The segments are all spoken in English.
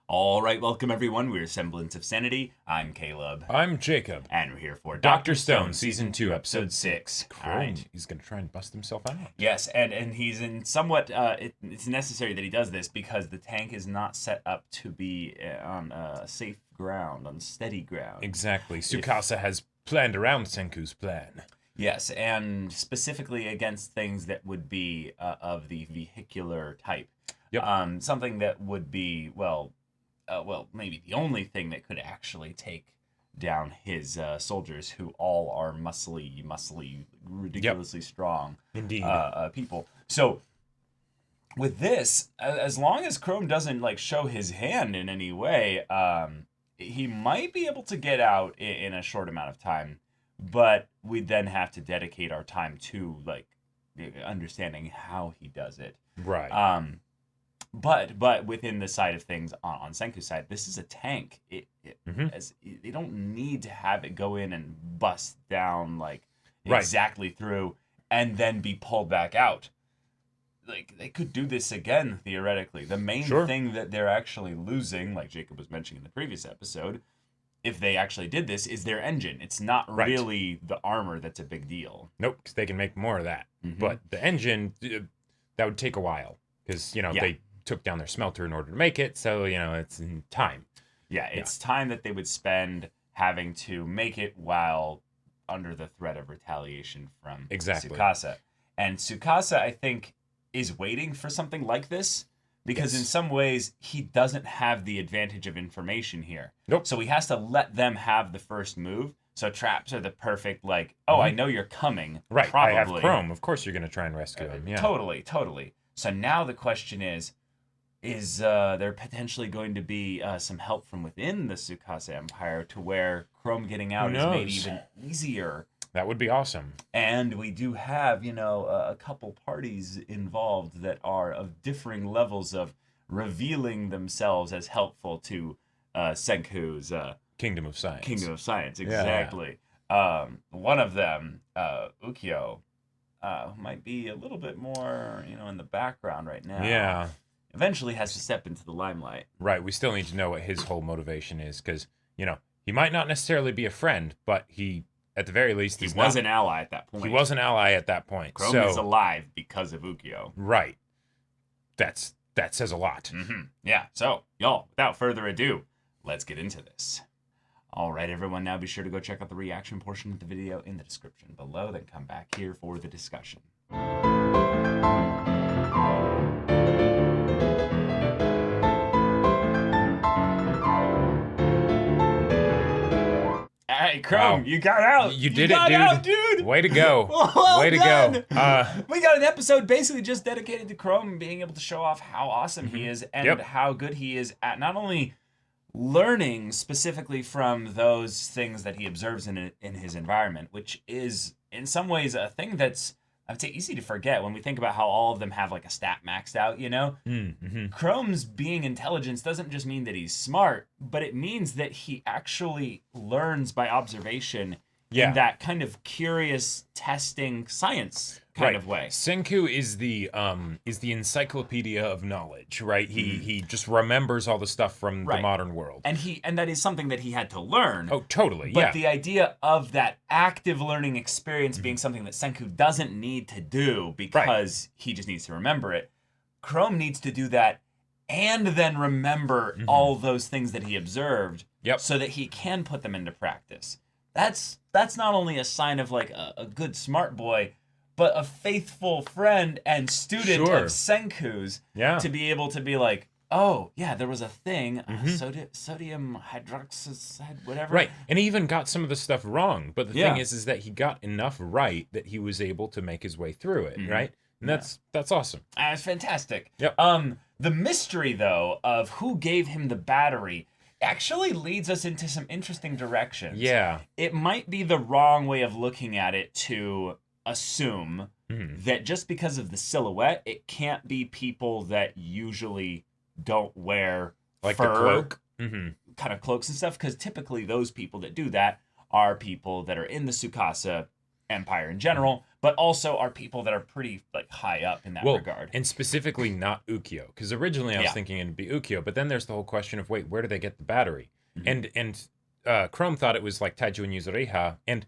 All right, welcome everyone. We're Semblance of Sanity. I'm Caleb. I'm Jacob. And we're here for Dr. Stone, Season 2, Episode 6. All right. He's going to try and bust himself out. Yes, and he's in somewhat, it's necessary that he does this because the tank is not set up to be on safe ground, on steady ground. Exactly. Tsukasa has planned around Senku's plan. Yes, and specifically against things that would be of the vehicular type. Yep. Something that would be, maybe the only thing that could actually take down his soldiers, who all are muscly, ridiculously strong Indeed. people. So with this, as long as Chrome doesn't show his hand in any way, he might be able to get out in a short amount of time. But we then have to dedicate our time to understanding how he does it. Right. But within the side of things on Senku's side, this is a tank. They don't need to have it go in and bust down exactly through and then be pulled back out. They could do this again theoretically. The main thing that they're actually losing, like Jacob was mentioning in the previous episode, if they actually did this, is their engine. It's not really the armor that's a big deal. Nope, because they can make more of that. But the engine, that would take a while. Because, they took down their smelter in order to make it. So, it's in time. Yeah, it's time that they would spend having to make it while under the threat of retaliation from Tsukasa. And Tsukasa, I think, is waiting for something like this. Because in some ways, he doesn't have the advantage of information here. Nope. So he has to let them have the first move. So traps are the perfect, I know you're coming. Right, probably. I have Chrome. Of course you're going to try and rescue him. Yeah. Totally. So now the question is there potentially going to be some help from within the Tsukasa Empire to where Chrome getting out is made even easier? That would be awesome. And we do have, a couple parties involved that are of differing levels of revealing themselves as helpful to Senku's Kingdom of Science. Kingdom of Science, exactly. Yeah. One of them, Ukyo, might be a little bit more, in the background right now. Yeah. Eventually has to step into the limelight. Right. We still need to know what his whole motivation is because, he might not necessarily be a friend, but he... At the very least, he was an ally at that point. He was an ally at that point. Chrome is alive because of Ukyo. Right. That says a lot. Yeah. So, y'all, without further ado, let's get into this. All right, everyone. Now be sure to go check out the reaction portion of the video in the description below. Then come back here for the discussion. Hey, Chrome, wow. You got out. You did it, dude. Way to go. Well Way done. to go. We got an episode basically just dedicated to Chrome being able to show off how awesome he is and how good he is at not only learning specifically from those things that he observes in his environment, which is in some ways a thing that's, I would say, easy to forget when we think about how all of them have a stat maxed out, Chrome's being intelligence doesn't just mean that he's smart, but it means that he actually learns by observation in that kind of curious testing science kind of way. Senku is the encyclopedia of knowledge, right? He just remembers all the stuff from the modern world. And that is something that he had to learn. Oh, totally. But the idea of that active learning experience being something that Senku doesn't need to do because he just needs to remember it. Chrome needs to do that and then remember all those things that he observed so that he can put them into practice. That's not only a sign of a good smart boy, but a faithful friend and student of Senku's to be able to be oh, yeah, there was a thing, sodium hydroxide, whatever. Right, and he even got some of the stuff wrong, but the thing is that he got enough right that he was able to make his way through it, right? And that's awesome. That's fantastic. Yep. The mystery, though, of who gave him the battery actually leads us into some interesting directions. Yeah. It might be the wrong way of looking at it to assume that just because of the silhouette, it can't be people that usually don't wear fur, the cloak, kind of cloaks and stuff, because typically those people that do that are people that are in the Tsukasa Empire in general, but also are people that are pretty like high up in that regard. And specifically not Ukyo, because originally I was thinking it'd be Ukyo, but then there's the whole question of, wait, where do they get the battery? And Chrome thought it was like Taiju and Yuzuriha, and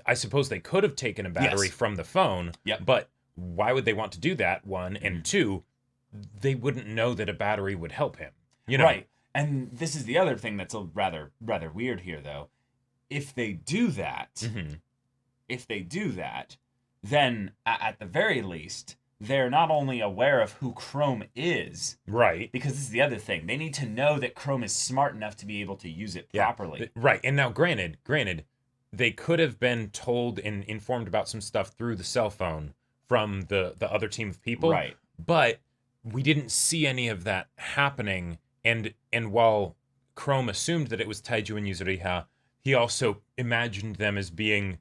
I suppose they could have taken a battery from the phone, but why would they want to do that, one? And two, they wouldn't know that a battery would help him. You know? Right. And this is the other thing that's a rather weird here, though. If they do that, then at the very least, they're not only aware of who Chrome is, right? Because this is the other thing. They need to know that Chrome is smart enough to be able to use it properly. Right. And now, granted, they could have been told and informed about some stuff through the cell phone from the other team of people. Right. But we didn't see any of that happening. And while Chrome assumed that it was Taiju and Yuzuriha, he also imagined them as being,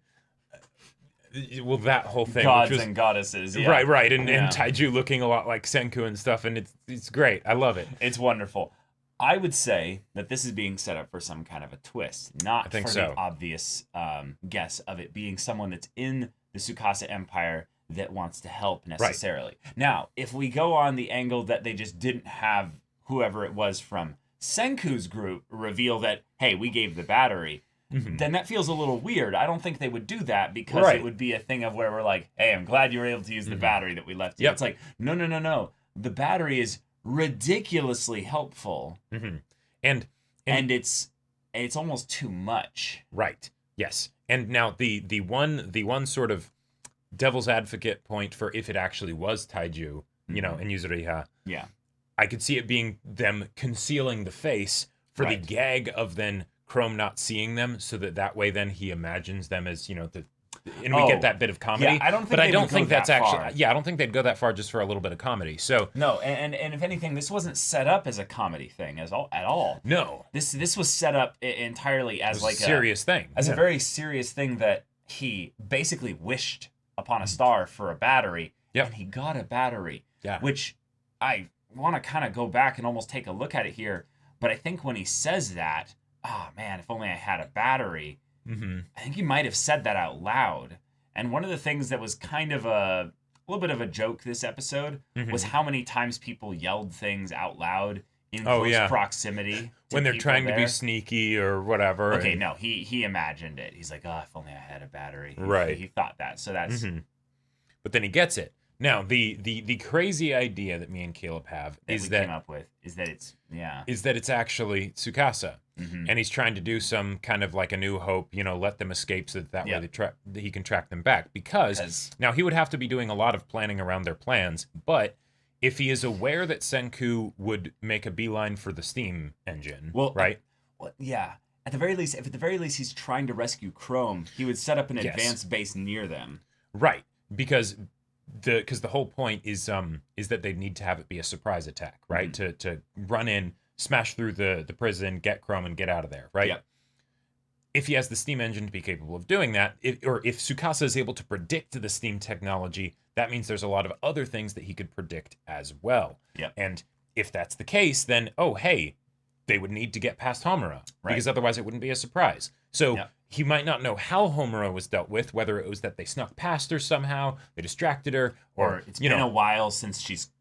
well, that whole thing. Gods and goddesses. Yeah. Right. And Taiju looking a lot like Senku and stuff. And it's great. I love it. It's wonderful. I would say that this is being set up for some kind of a twist, not for the obvious guess of it being someone that's in the Tsukasa Empire that wants to help necessarily. Right. Now, if we go on the angle that they just didn't have whoever it was from Senku's group reveal that, hey, we gave the battery, then that feels a little weird. I don't think they would do that because it would be a thing of where we're like, hey, I'm glad you were able to use the battery that we left you. It's like, no. The battery is ridiculously helpful. And it's almost too much. Right. Yes. And now the one sort of devil's advocate point for if it actually was Taiju, you know, and Yuzuriha. Yeah. I could see it being them concealing the face for the gag of then Chrome not seeing them, so that way then he imagines them as, you know, and we get that bit of comedy. Yeah, I don't think that's actually. Yeah, I don't think they'd go that far just for a little bit of comedy. So no, and if anything, this wasn't set up as a comedy thing at all. No, this was set up entirely as like a serious thing, as a very serious thing that he basically wished upon a star for a battery, and he got a battery. Yeah, which I want to kind of go back and almost take a look at it here, but I think when he says that, oh man, if only I had a battery. I think he might have said that out loud. And one of the things that was kind of a little bit of a joke this episode was how many times people yelled things out loud in close proximity when they're trying to be sneaky or whatever. Okay, no, he imagined it. He's like, oh, if only I had a battery. He thought that. So that's. But then he gets it. Now, the crazy idea that me and Caleb have is that it's actually Tsukasa. And he's trying to do some kind of like a New Hope, you know, let them escape so that way he can track them back. Because now he would have to be doing a lot of planning around their plans. But if he is aware that Senku would make a beeline for the steam engine, right? At the very least, if at the very least he's trying to rescue Chrome, he would set up an advanced base near them. Right. Because the whole point is that they need to have it be a surprise attack, right? To run in, smash through the prison, get Chrome, and get out of there, right? If he has the steam engine to be capable of doing that, if Tsukasa is able to predict the steam technology, that means there's a lot of other things that he could predict as well. And if that's the case, then, oh, hey, they would need to get past Homura, because otherwise it wouldn't be a surprise. So he might not know how Homura was dealt with, whether it was that they snuck past her somehow, they distracted her, or it's been a while since she's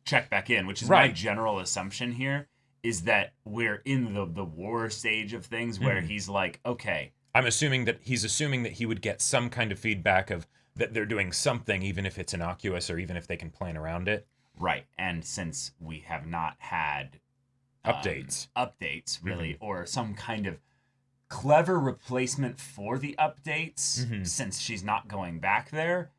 checked back in, which is my general assumption here, is that we're in the war stage of things where he's like, okay. I'm assuming that he would get some kind of feedback of that they're doing something, even if it's innocuous or even if they can plan around it. Right. And since we have not had updates really, or some kind of clever replacement for the updates, since she's not going back there,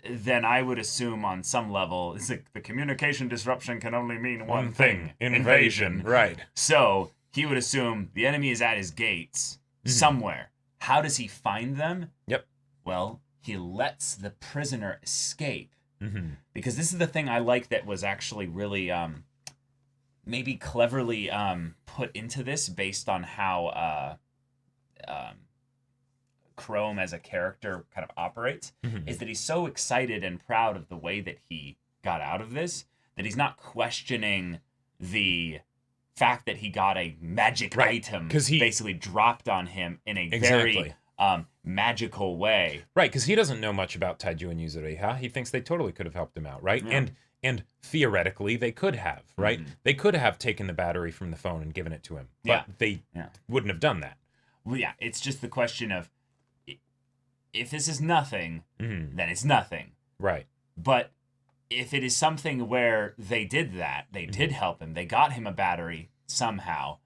then I would assume on some level it's like the communication disruption can only mean one thing: invasion. Right. So he would assume the enemy is at his gates somewhere. How does he find them? Well, he lets the prisoner escape. Because this is the thing I like that was actually really maybe cleverly put into this based on how Chrome as a character kind of operates, is that he's so excited and proud of the way that he got out of this that he's not questioning the fact that he got a magic item basically dropped on him in a very magical way. Right, because he doesn't know much about Taiju and Yuzuriha. He thinks they totally could have helped him out, right? Yeah. And theoretically, they could have, right? They could have taken the battery from the phone and given it to him, but they wouldn't have done that. Well, yeah, it's just the question of, if this is nothing, then it's nothing. Right. But if it is something where they did that, they did help him, they got him a battery somehow,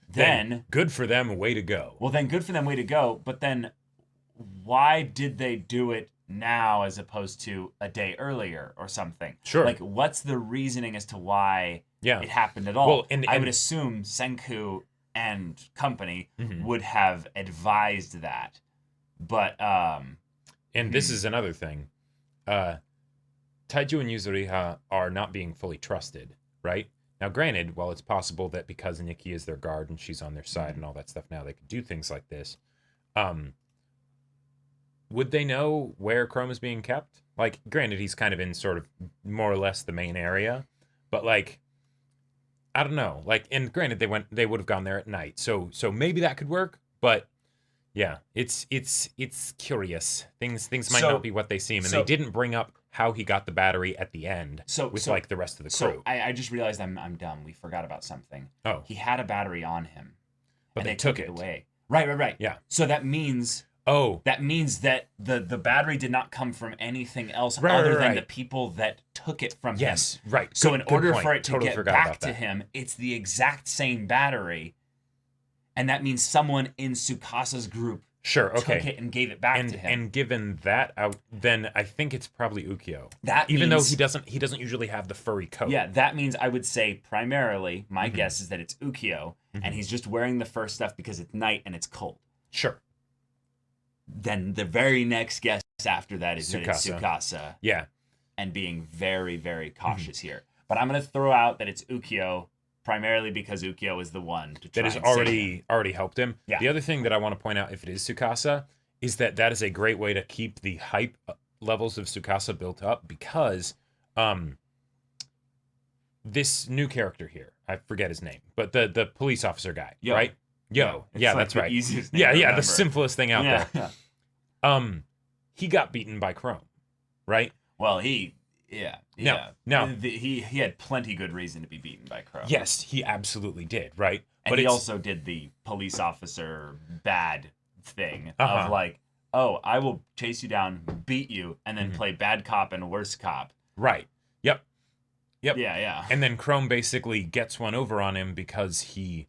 then good for them, way to go. Well, then good for them, way to go. But then why did they do it now as opposed to a day earlier or something? Sure. Like, what's the reasoning as to why it happened at all? Well, and I would assume Senku and company would have advised that. But and this is another thing. Taiju and Yuzuriha are not being fully trusted, right? Now, granted, while it's possible that because Nikki is their guard and she's on their side and all that stuff now, they could do things like this. Would they know where Chrome is being kept? Like, granted, he's kind of in sort of more or less the main area, but like, I don't know. Like, and granted, they would have gone there at night, so maybe that could work. But yeah, it's curious. Things might not be what they seem, and they didn't bring up how he got the battery at the end with like the rest of the crew. So I just realized I'm dumb. We forgot about something. Oh, he had a battery on him, but they took it away. Right. Yeah. So that means that the battery did not come from anything else other than the people that took it from him. Yes, right. So in order for it to get back to him, it's the exact same battery, and that means someone in Tsukasa's group took it and gave it back to him. And given that out, then I think it's probably Ukyo. Even though he doesn't usually have the furry coat. Yeah, that means I would say primarily my guess is that it's Ukyo, and he's just wearing the fur stuff because it's night and it's cold. Sure. Then the very next guess after that is that it's Tsukasa. Yeah. And being very, very cautious here. But I'm going to throw out that it's Ukyo, primarily because Ukyo is the one to try that has already helped him. Yeah. The other thing that I want to point out, if it is Tsukasa, is that is a great way to keep the hype levels of Tsukasa built up, because this new character here, I forget his name, but the police officer guy, right? Yeah, like that's right. The simplest thing out there. Yeah. He got beaten by Chrome, right? Well, he had plenty good reason to be beaten by Chrome. Yes, he absolutely did, right? And he also did the police officer bad thing of like, oh, I will chase you down, beat you, and then play bad cop and worse cop. Right. Yep. Yeah. And then Chrome basically gets one over on him because he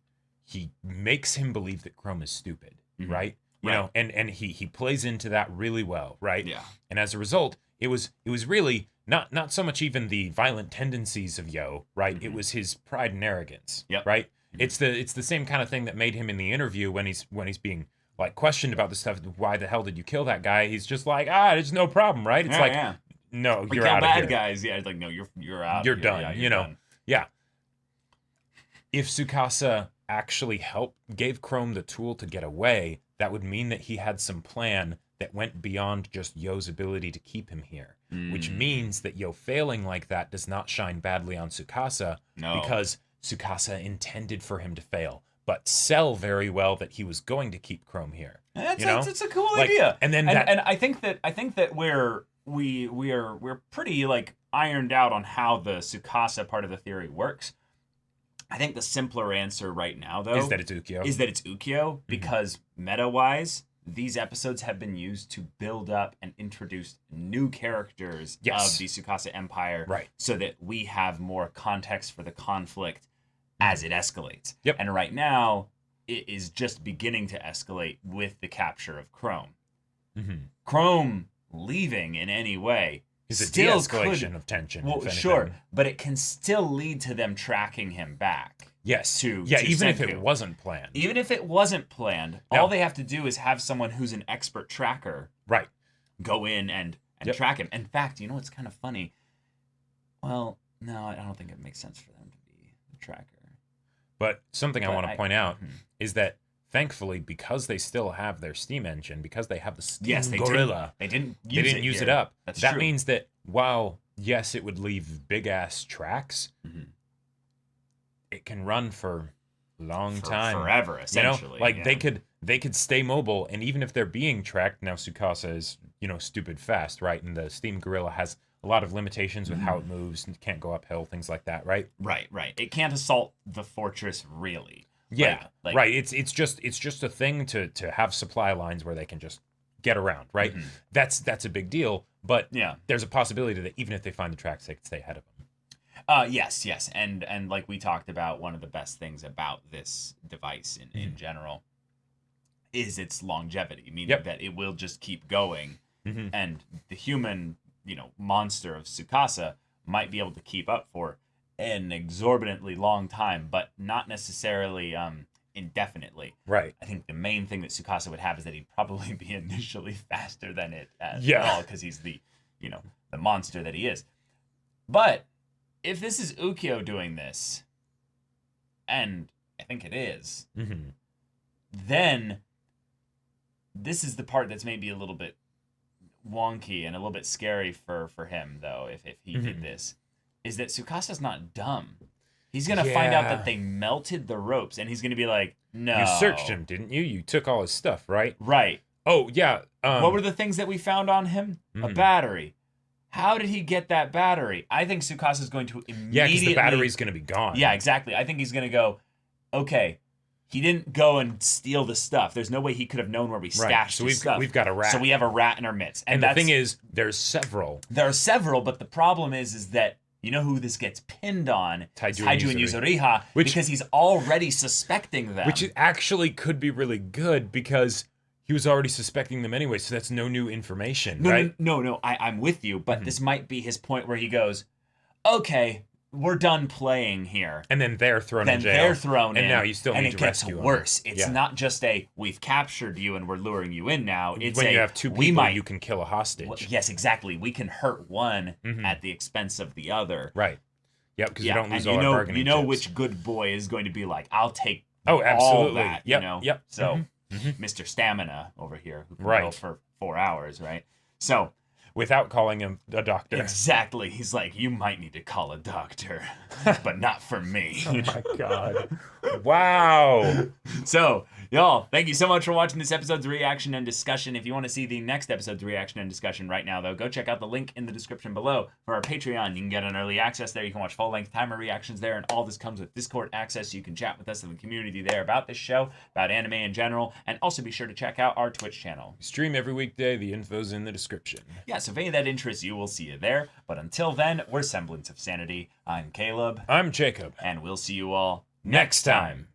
makes him believe that Chrome is stupid, right? You know, and he plays into that really well, right? Yeah. And as a result, it was really not so much even the violent tendencies of Yo, right? It was his pride and arrogance, right? It's the same kind of thing that made him in the interview when he's being like questioned about the stuff. Why the hell did you kill that guy? He's just like, there's no problem, right? It's no, you're out of here. Bad guys, it's like, no, you're out. You're done. You're done. Yeah. If Tsukasa actually gave Chrome the tool to get away, that would mean that he had some plan that went beyond just Yo's ability to keep him here, which means that Yo failing like that does not shine badly on Tsukasa, because Tsukasa intended for him to fail, but sell very well that he was going to keep Chrome here. It's a cool idea. And then I think that we're pretty like ironed out on how the Tsukasa part of the theory works. I think the simpler answer right now, though, is that it's Ukyo. Because meta-wise, these episodes have been used to build up and introduce new characters of the Tsukasa Empire, right? So that we have more context for the conflict as it escalates. Yep. And right now, it is just beginning to escalate with the capture of Chrome. Chrome leaving in any way is a de-escalation of tension. Well, sure, but it can still lead to them tracking him back. Yes. To even Senku. if it wasn't planned. Even if it wasn't planned, all they have to do is have someone who's an expert tracker, right, go in and track him. In fact, you know what's kind of funny? Well, no, I don't think it makes sense for them to be the tracker. But something I want to point out is that, thankfully, because they still have their Steam engine, because they have the Steam Gorilla, they didn't use it up. That's that true. means that while, yes, it would leave big-ass tracks, it can run for long time, forever, essentially. Like they could stay mobile, and even if they're being tracked, now Tsukasa is stupid fast, right? And the Steam Gorilla has a lot of limitations with how it moves and can't go uphill, things like that, right? Right. It can't assault the fortress, really. Yeah, right. It's just a thing to have supply lines where they can just get around, right? That's a big deal. But there's a possibility that even if they find the tracks, they can stay ahead of them. Yes, and like we talked about, one of the best things about this device in general is its longevity, meaning that it will just keep going, and the human monster of Tsukasa might be able to keep up for an exorbitantly long time, but not necessarily indefinitely. Right. I think the main thing that Tsukasa would have is that he'd probably be initially faster than it as Yeah. well, because he's the the monster that he is. But if this is Ukyo doing this, and I think it is, then this is the part that's maybe a little bit wonky and a little bit scary for him, though, if he did this, is that Tsukasa's not dumb. He's going to find out that they melted the ropes, and he's going to be like, no. You searched him, didn't you? You took all his stuff, right? Right. Oh, yeah. What were the things that we found on him? A battery. How did he get that battery? I think Tsukasa's going to immediately... Yeah, because the battery's going to be gone. Yeah, exactly. I think he's going to go, okay, he didn't go and steal the stuff. There's no way he could have known where we stashed the stuff. We've got a rat. So we have a rat in our midst. And the thing is, there's several. There are several, but the problem is that you know who this gets pinned on? Taiju and Yuzuriha, because he's already suspecting them. Which actually could be really good, because he was already suspecting them anyway, so that's no new information, right? No, I'm with you, but this might be his point where he goes, okay, we're done playing here. And then they're thrown in jail. Then they're thrown in. And now you still need to rescue them. And it gets worse. It's not just we've captured you and we're luring you in now. It's when you have two people, you can kill a hostage. Well, yes, exactly. We can hurt one at the expense of the other. Right. Yep, because you don't lose all our bargaining chips. You know which good boy is going to be like, I'll take absolutely. all that, Yep. Yep. So, Mr. Stamina over here, who can go for 4 hours, right? So... without calling him a doctor. Exactly. He's like, you might need to call a doctor, but not for me. Oh my God. Wow. So, y'all, thank you so much for watching this episode's reaction and discussion. If you want to see the next episode's reaction and discussion right now, though, go check out the link in the description below for our Patreon. You can get an early access there. You can watch full-length timer reactions there, and all this comes with Discord access. So you can chat with us in the community there about this show, about anime in general, and also be sure to check out our Twitch channel. We stream every weekday. The info's in the description. Yeah, so if any of that interests you, we'll see you there. But until then, we're Semblance of Sanity. I'm Caleb. I'm Jacob. And we'll see you all next time.